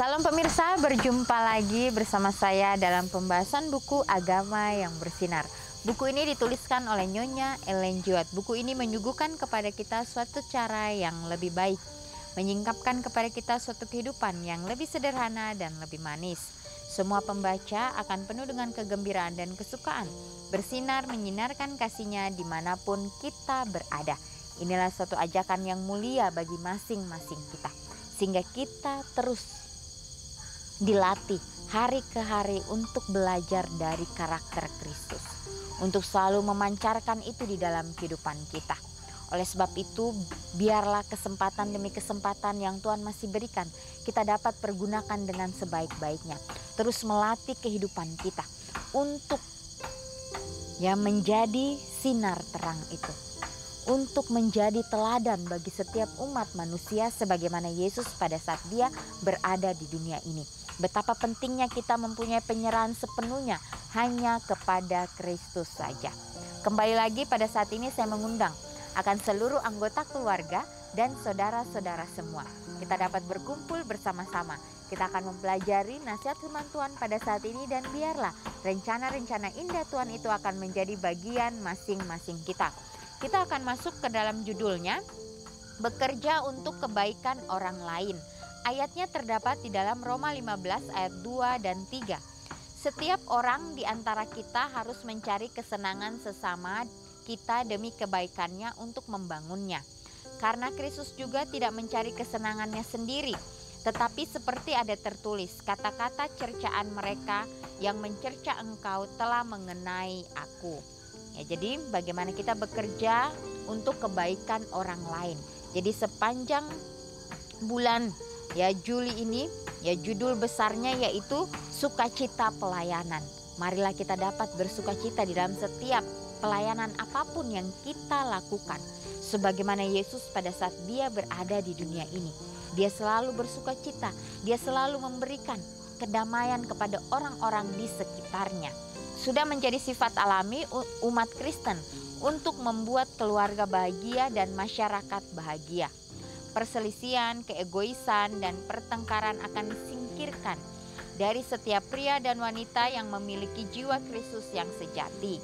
Salam pemirsa, berjumpa lagi bersama saya dalam pembahasan buku Agama yang Bersinar. Buku ini dituliskan oleh Nyonya Ellen G. White. Buku ini menyuguhkan kepada kita suatu cara yang lebih baik, menyingkapkan kepada kita suatu kehidupan yang lebih sederhana dan lebih manis. Semua pembaca akan penuh dengan kegembiraan dan kesukaan, bersinar menyinarkan kasihnya dimanapun kita berada. Inilah suatu ajakan yang mulia bagi masing-masing kita, sehingga kita terus dilatih hari ke hari untuk belajar dari karakter Kristus, untuk selalu memancarkan itu di dalam kehidupan kita. Oleh sebab itu, biarlah kesempatan demi kesempatan yang Tuhan masih berikan, kita dapat pergunakan dengan sebaik-baiknya. Terus melatih kehidupan kita untuk menjadi sinar terang itu, untuk menjadi teladan bagi setiap umat manusia sebagaimana Yesus pada saat dia berada di dunia ini. Betapa pentingnya kita mempunyai penyerahan sepenuhnya hanya kepada Kristus saja. Kembali lagi pada saat ini saya mengundang akan seluruh anggota keluarga dan saudara-saudara semua. Kita dapat berkumpul bersama-sama. Kita akan mempelajari nasihat firman Tuhan pada saat ini, dan biarlah rencana-rencana indah Tuhan itu akan menjadi bagian masing-masing kita. Kita akan masuk ke dalam judulnya, bekerja untuk kebaikan orang lain. Ayatnya terdapat di dalam Roma 15 ayat 2 dan 3. Setiap orang di antara kita harus mencari kesenangan sesama kita demi kebaikannya untuk membangunnya. Karena Kristus juga tidak mencari kesenangannya sendiri, tetapi seperti ada tertulis, kata-kata cercaan mereka yang mencerca engkau telah mengenai aku. Ya, jadi bagaimana kita bekerja untuk kebaikan orang lain. Jadi sepanjang bulan Juli ini, judul besarnya yaitu sukacita pelayanan. Marilah kita dapat bersukacita di dalam setiap pelayanan apapun yang kita lakukan. Sebagaimana Yesus pada saat dia berada di dunia ini, dia selalu bersukacita, dia selalu memberikan kedamaian kepada orang-orang di sekitarnya. Sudah menjadi sifat alami umat Kristen untuk membuat keluarga bahagia dan masyarakat bahagia. Perselisihan, keegoisan, dan pertengkaran akan disingkirkan dari setiap pria dan wanita yang memiliki jiwa Kristus yang sejati.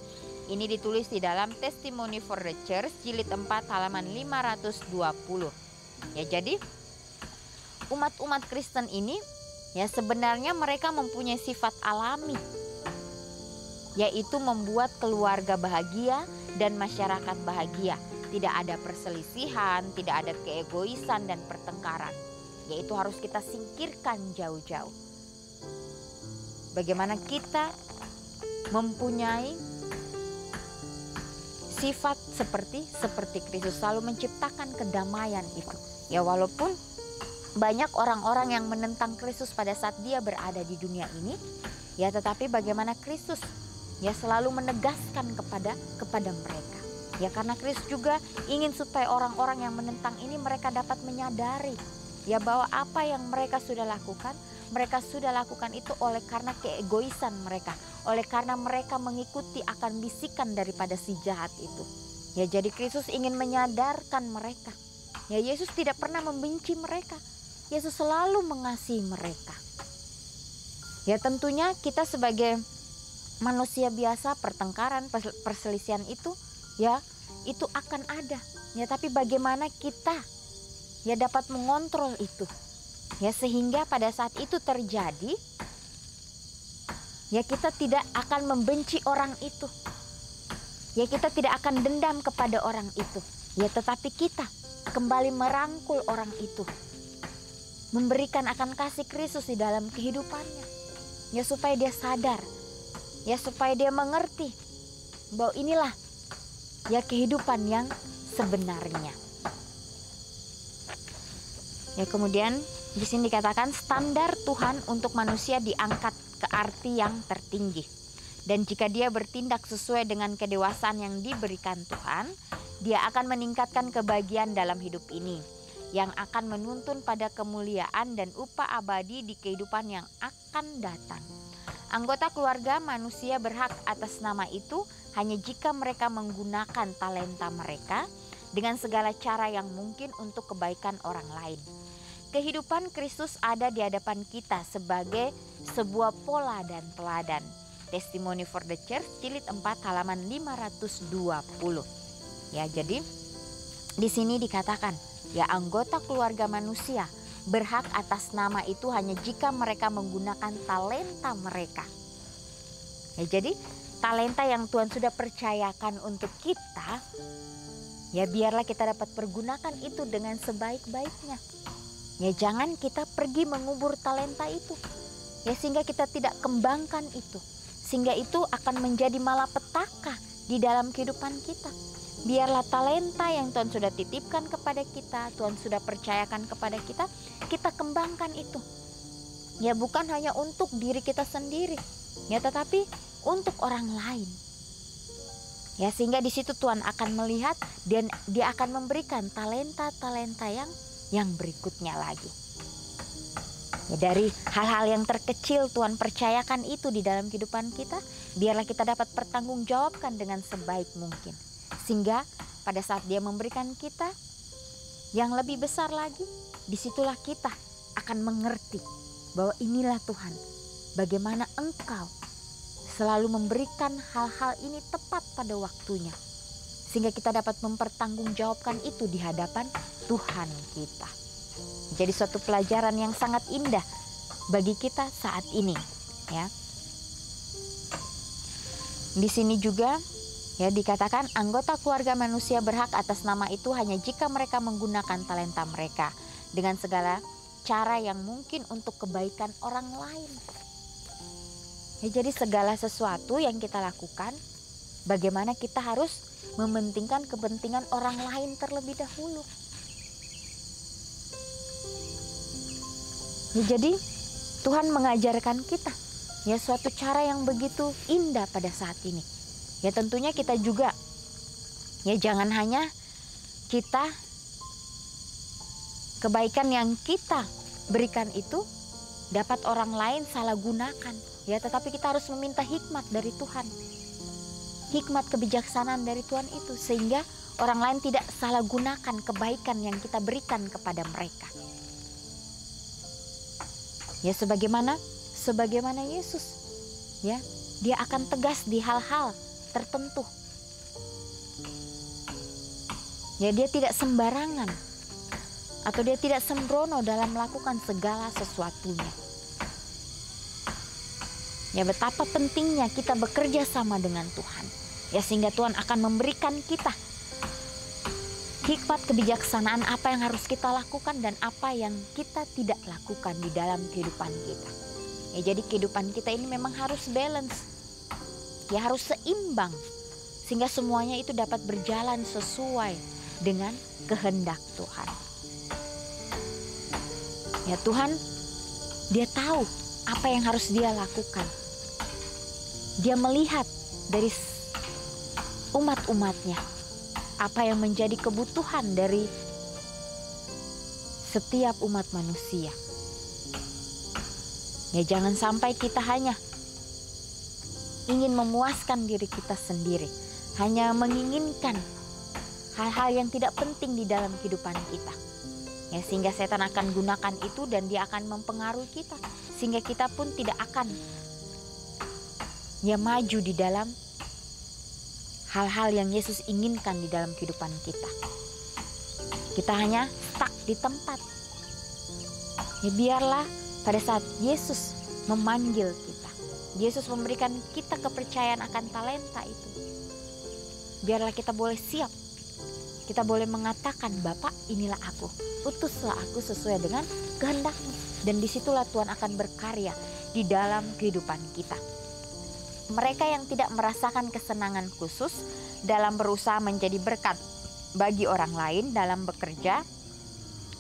Ini ditulis di dalam Testimony for the Church jilid 4 halaman 520. Jadi umat-umat Kristen ini sebenarnya mereka mempunyai sifat alami, yaitu membuat keluarga bahagia dan masyarakat bahagia. Tidak ada perselisihan, tidak ada keegoisan dan pertengkaran. Yaitu harus kita singkirkan jauh-jauh. Bagaimana kita mempunyai sifat seperti Kristus, selalu menciptakan kedamaian itu. Ya, walaupun banyak orang-orang yang menentang Kristus pada saat dia berada di dunia ini, tetapi bagaimana Kristus selalu menegaskan kepada mereka. Karena Kristus juga ingin supaya orang-orang yang menentang ini mereka dapat menyadari bahwa apa yang mereka sudah lakukan itu oleh karena keegoisan mereka, oleh karena mereka mengikuti akan bisikan daripada si jahat itu. Jadi Kristus ingin menyadarkan mereka. Yesus tidak pernah membenci mereka. Yesus selalu mengasihi mereka. Tentunya kita sebagai manusia biasa, pertengkaran, perselisihan itu itu akan ada. Tapi bagaimana kita dapat mengontrol itu, sehingga pada saat itu terjadi, kita tidak akan membenci orang itu, kita tidak akan dendam kepada orang itu, tetapi kita kembali merangkul orang itu, memberikan akan kasih Kristus di dalam kehidupannya, supaya dia sadar, supaya dia mengerti bahwa inilah kehidupan yang sebenarnya. Kemudian di sini dikatakan standar Tuhan untuk manusia diangkat ke arti yang tertinggi. Dan jika dia bertindak sesuai dengan kedewasaan yang diberikan Tuhan, dia akan meningkatkan kebahagiaan dalam hidup ini, yang akan menuntun pada kemuliaan dan upah abadi di kehidupan yang akan datang. Anggota keluarga manusia berhak atas nama itu hanya jika mereka menggunakan talenta mereka dengan segala cara yang mungkin untuk kebaikan orang lain. Kehidupan Kristus ada di hadapan kita sebagai sebuah pola dan teladan. Testimony for the Church jilid 4 halaman 520. Ya, jadi di sini dikatakan, ya anggota keluarga manusia berhak atas nama itu hanya jika mereka menggunakan talenta mereka. Ya, jadi talenta yang Tuhan sudah percayakan untuk kita, ya biarlah kita dapat pergunakan itu dengan sebaik-baiknya. Ya jangan kita pergi mengubur talenta itu, ya sehingga kita tidak kembangkan itu, sehingga itu akan menjadi malapetaka di dalam kehidupan kita. Biarlah talenta yang Tuhan sudah titipkan kepada kita, Tuhan sudah percayakan kepada kita, kita kembangkan itu. Ya bukan hanya untuk diri kita sendiri, ya tetapi untuk orang lain. Ya sehingga di situ Tuhan akan melihat dan Dia akan memberikan talenta-talenta yang berikutnya lagi. Ya, dari hal-hal yang terkecil Tuhan percayakan itu di dalam kehidupan kita, biarlah kita dapat pertanggungjawabkan dengan sebaik mungkin. Sehingga pada saat Dia memberikan kita yang lebih besar lagi, disitulah kita akan mengerti bahwa inilah Tuhan, bagaimana Engkau selalu memberikan hal-hal ini tepat pada waktunya, sehingga kita dapat mempertanggungjawabkan itu di hadapan Tuhan kita. Jadi suatu pelajaran yang sangat indah bagi kita saat ini, ya. Di sini juga ya dikatakan anggota keluarga manusia berhak atas nama itu hanya jika mereka menggunakan talenta mereka dengan segala cara yang mungkin untuk kebaikan orang lain. Ya, jadi segala sesuatu yang kita lakukan, bagaimana kita harus mementingkan kepentingan orang lain terlebih dahulu. Ya, jadi Tuhan mengajarkan kita ya suatu cara yang begitu indah pada saat ini. Ya tentunya kita juga ya jangan hanya kita kebaikan yang kita berikan itu dapat orang lain salah gunakan. Ya, tetapi kita harus meminta hikmat dari Tuhan. Hikmat kebijaksanaan dari Tuhan itu sehingga orang lain tidak salah gunakan kebaikan yang kita berikan kepada mereka. Ya sebagaimana Yesus, ya, Dia akan tegas di hal-hal tertentu. Ya, Dia tidak sembarangan atau Dia tidak sembrono dalam melakukan segala sesuatunya. Ya betapa pentingnya kita bekerja sama dengan Tuhan. Ya sehingga Tuhan akan memberikan kita hikmat kebijaksanaan apa yang harus kita lakukan dan apa yang kita tidak lakukan di dalam kehidupan kita. Ya jadi kehidupan kita ini memang harus balance. Ya harus seimbang sehingga semuanya itu dapat berjalan sesuai dengan kehendak Tuhan. Ya Tuhan, Dia tahu apa yang harus Dia lakukan. Dia melihat dari umat-umatnya apa yang menjadi kebutuhan dari setiap umat manusia. Ya jangan sampai kita hanya ingin memuaskan diri kita sendiri, hanya menginginkan hal-hal yang tidak penting di dalam kehidupan kita. Ya sehingga setan akan gunakan itu dan dia akan mempengaruhi kita sehingga kita pun tidak akan ya maju di dalam hal-hal yang Yesus inginkan di dalam kehidupan kita. Kita hanya stuck di tempat. Ya biarlah pada saat Yesus memanggil kita, Yesus memberikan kita kepercayaan akan talenta itu, biarlah kita boleh siap. Kita boleh mengatakan, Bapak inilah aku, utuslah aku sesuai dengan kehendak-Mu. Dan disitulah Tuhan akan berkarya di dalam kehidupan kita. Mereka yang tidak merasakan kesenangan khusus dalam berusaha menjadi berkat bagi orang lain dalam bekerja,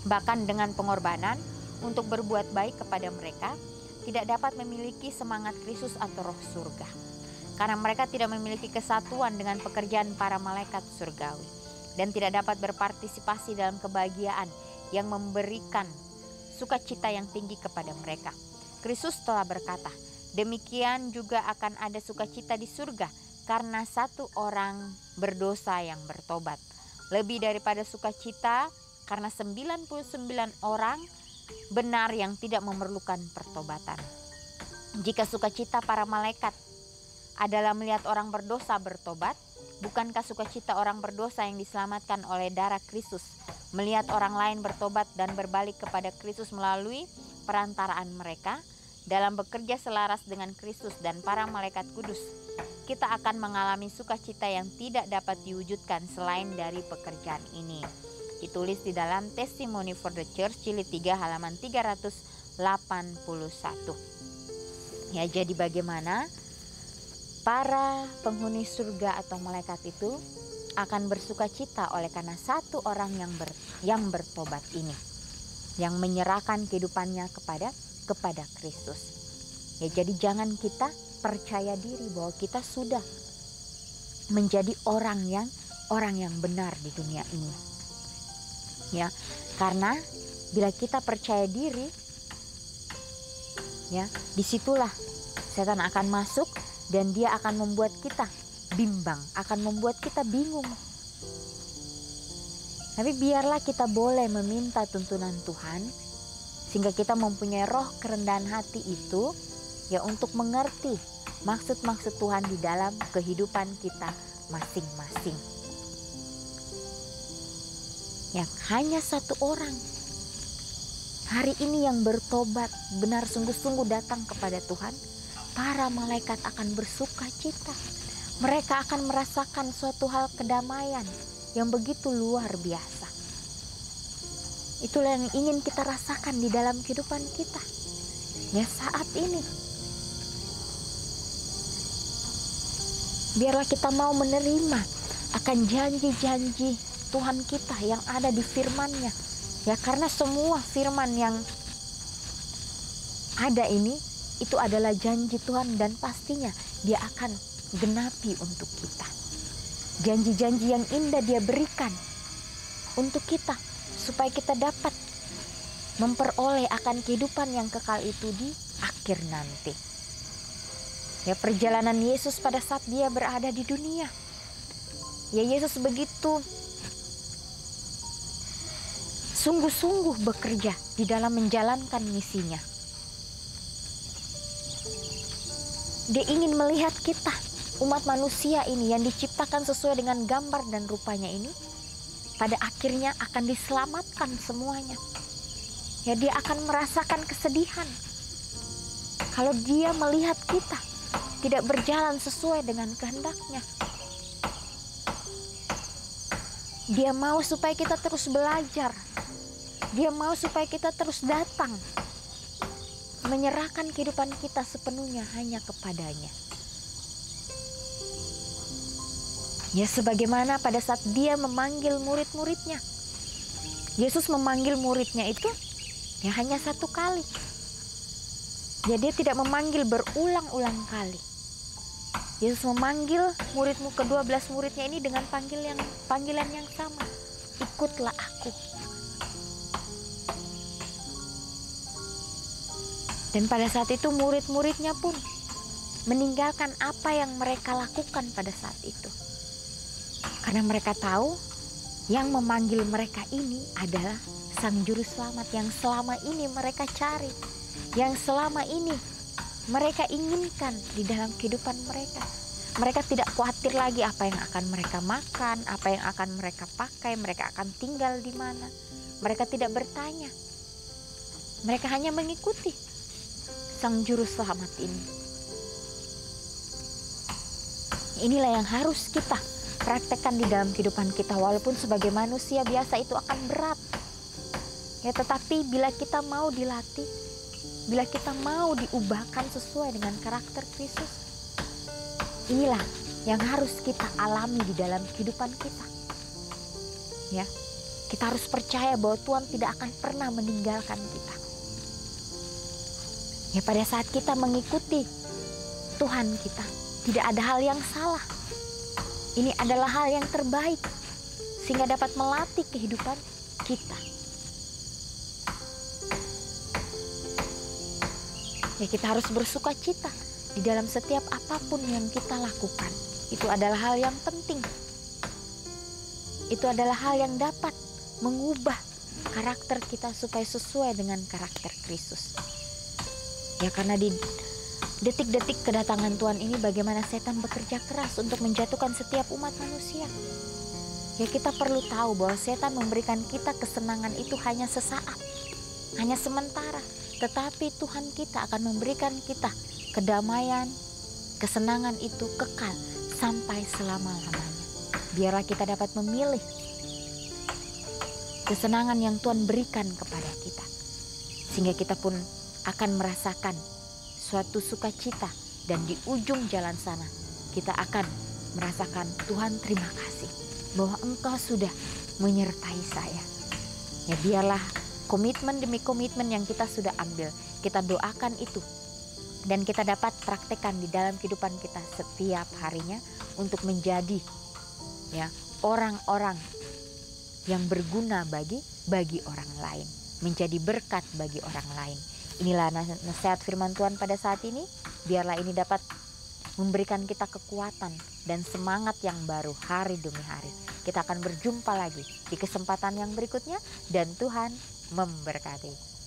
bahkan dengan pengorbanan untuk berbuat baik kepada mereka, tidak dapat memiliki semangat Kristus atau roh surga. Karena mereka tidak memiliki kesatuan dengan pekerjaan para malaikat surgawi dan tidak dapat berpartisipasi dalam kebahagiaan yang memberikan sukacita yang tinggi kepada mereka. Kristus telah berkata, demikian juga akan ada sukacita di surga karena satu orang berdosa yang bertobat. Lebih daripada sukacita karena 99 orang benar yang tidak memerlukan pertobatan. Jika sukacita para malaikat adalah melihat orang berdosa bertobat, bukankah sukacita orang berdosa yang diselamatkan oleh darah Kristus melihat orang lain bertobat dan berbalik kepada Kristus melalui perantaraan mereka? Dalam bekerja selaras dengan Kristus dan para malaikat kudus, kita akan mengalami sukacita yang tidak dapat diwujudkan selain dari pekerjaan ini. Ditulis di dalam Testimony for the Church Jilid 3 halaman 381. Ya, jadi bagaimana para penghuni surga atau malaikat itu akan bersukacita oleh karena satu orang yang bertobat ini, yang menyerahkan kehidupannya kepada Kristus. Ya, jadi jangan kita percaya diri bahwa kita sudah menjadi orang yang benar di dunia ini. Ya, karena bila kita percaya diri, ya, disitulah setan akan masuk dan dia akan membuat kita bimbang, akan membuat kita bingung. Tapi biarlah kita boleh meminta tuntunan Tuhan sehingga kita mempunyai roh kerendahan hati itu, ya, untuk mengerti maksud-maksud Tuhan di dalam kehidupan kita masing-masing. Ya, hanya satu orang hari ini yang bertobat, benar sungguh-sungguh datang kepada Tuhan, para malaikat akan bersuka cita. Mereka akan merasakan suatu hal kedamaian yang begitu luar biasa. Itulah yang ingin kita rasakan di dalam kehidupan kita, ya, saat ini. Biarlah kita mau menerima akan janji-janji Tuhan kita yang ada di firman-Nya. Ya, karena semua firman yang ada ini itu adalah janji Tuhan dan pastinya Dia akan genapi untuk kita. Janji-janji yang indah Dia berikan untuk kita supaya kita dapat memperoleh akan kehidupan yang kekal itu di akhir nanti. Ya, perjalanan Yesus pada saat Dia berada di dunia. Ya, Yesus begitu sungguh-sungguh bekerja di dalam menjalankan misinya. Dia ingin melihat kita, umat manusia ini yang diciptakan sesuai dengan gambar dan rupanya ini, pada akhirnya akan diselamatkan semuanya. Ya, Dia akan merasakan kesedihan kalau Dia melihat kita tidak berjalan sesuai dengan kehendak-Nya. Dia mau supaya kita terus belajar. Dia mau supaya kita terus datang, menyerahkan kehidupan kita sepenuhnya hanya kepadanya. Ya, sebagaimana pada saat Dia memanggil murid-muridnya. Yesus memanggil muridnya itu ya hanya satu kali. Ya, Dia tidak memanggil berulang-ulang kali. Yesus memanggil muridmu ke-12 muridnya ini dengan panggilan yang sama. Ikutlah aku. Dan pada saat itu murid-muridnya pun meninggalkan apa yang mereka lakukan pada saat itu. Karena mereka tahu yang memanggil mereka ini adalah Sang Juru Selamat yang selama ini mereka cari. Yang selama ini mereka inginkan di dalam kehidupan mereka. Mereka tidak khawatir lagi apa yang akan mereka makan, apa yang akan mereka pakai, mereka akan tinggal di mana. Mereka tidak bertanya. Mereka hanya mengikuti Sang Juru Selamat ini. Inilah yang harus kita praktekkan di dalam kehidupan kita. Walaupun sebagai manusia biasa itu akan berat. Ya, tetapi bila kita mau dilatih, bila kita mau diubahkan sesuai dengan karakter Kristus, inilah yang harus kita alami di dalam kehidupan kita. Ya, kita harus percaya bahwa Tuhan tidak akan pernah meninggalkan kita. Ya, pada saat kita mengikuti Tuhan kita, tidak ada hal yang salah. Ini adalah hal yang terbaik sehingga dapat melatih kehidupan kita. Ya, kita harus bersuka cita di dalam setiap apapun yang kita lakukan. Itu adalah hal yang penting. Itu adalah hal yang dapat mengubah karakter kita supaya sesuai dengan karakter Kristus. Ya, karena di detik-detik kedatangan Tuhan ini bagaimana setan bekerja keras untuk menjatuhkan setiap umat manusia. Ya, kita perlu tahu bahwa setan memberikan kita kesenangan itu hanya sesaat, hanya sementara. Tetapi Tuhan kita akan memberikan kita kedamaian, kesenangan itu kekal sampai selama-lamanya. Biarlah kita dapat memilih kesenangan yang Tuhan berikan kepada kita, sehingga kita pun akan merasakan suatu sukacita, dan di ujung jalan sana kita akan merasakan, Tuhan terima kasih bahwa Engkau sudah menyertai saya. Ya, biarlah komitmen demi komitmen yang kita sudah ambil, kita doakan itu, dan kita dapat praktekkan di dalam kehidupan kita setiap harinya untuk menjadi orang-orang yang berguna bagi orang lain, menjadi berkat bagi orang lain. Inilah nasihat firman Tuhan pada saat ini. Biarlah ini dapat memberikan kita kekuatan dan semangat yang baru hari demi hari. Kita akan berjumpa lagi di kesempatan yang berikutnya, dan Tuhan memberkati.